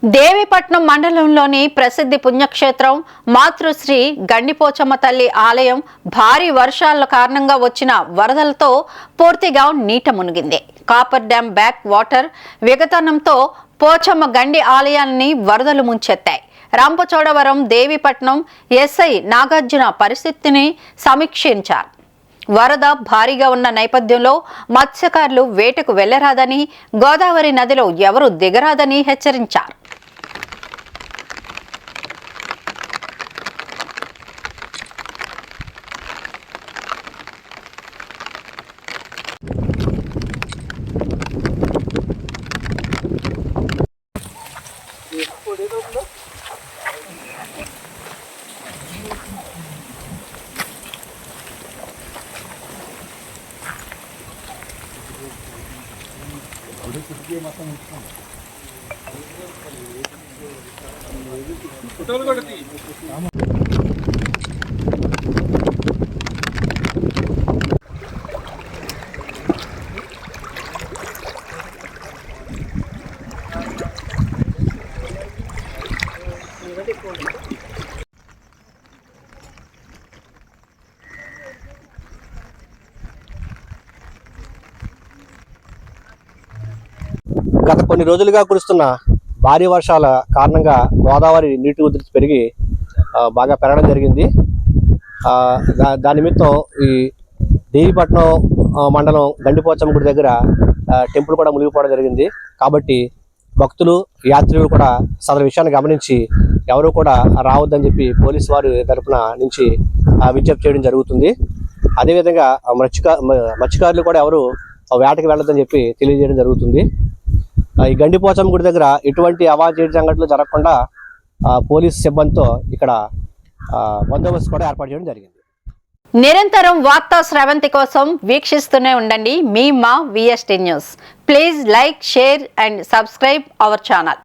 దేవీపట్నం మండలంలోని ప్రసిద్ధి పుణ్యక్షేత్రం మాతృశ్రీ గండిపోచమ్మ తల్లి ఆలయం భారీ వర్షాల కారణంగా వచ్చిన వరదలతో పూర్తిగా నీట మునిగింది. కాపర్ డ్యాం బ్యాక్ వాటర్ విఘటనంతో పోచమ్మ గండి ఆలయాన్ని వరదలు ముంచెత్తాయి. రాంపచోడవరం దేవీపట్నం ఎస్ఐ నాగార్జున పరిస్థితిని సమీక్షించారు. వరద భారీగా ఉన్న నేపథ్యంలో మత్స్యకారులు వేటకు వెళ్లరాదని, గోదావరి నదిలో ఎవరూ దిగరాదని హెచ్చరించారు. గత కొన్ని రోజులుగా కురుస్తున్న భారీ వర్షాల కారణంగా గోదావరి నీటి ఉధృతి పెరిగి బాగా పెరగడం జరిగింది. దాని నిమిత్తం ఈ దేవీపట్నం మండలం గండిపోచమ్మ గుడి దగ్గర టెంపుల్ కూడా మునిగిపోవడం జరిగింది. కాబట్టి భక్తులు యాత్రికులు కూడా సదరు విషయాన్ని గమనించి ఎవరు కూడా రావద్దని చెప్పి పోలీసు వారి తరఫున నుంచి విజ్ఞప్తి చేయడం జరుగుతుంది. అదేవిధంగా మత్స్యకారులు కూడా ఎవరు వేటకి వెళ్ళొద్దని చెప్పి తెలియజేయడం జరుగుతుంది. ఈ గండిపోచమ్మ గుడి దగ్గర ఎటువంటి అవాంఛనీయ సంఘటనలు జరగకుండా పోలీస్ సిబ్బందితో ఇక్కడ బందోబస్తు కూడా ఏర్పాటు చేయడం జరిగింది. నిరంతరం వార్తా స్రవంతి కోసం వీక్షిస్తూనే ఉండండి మా VST news. Please like, share and subscribe our channel.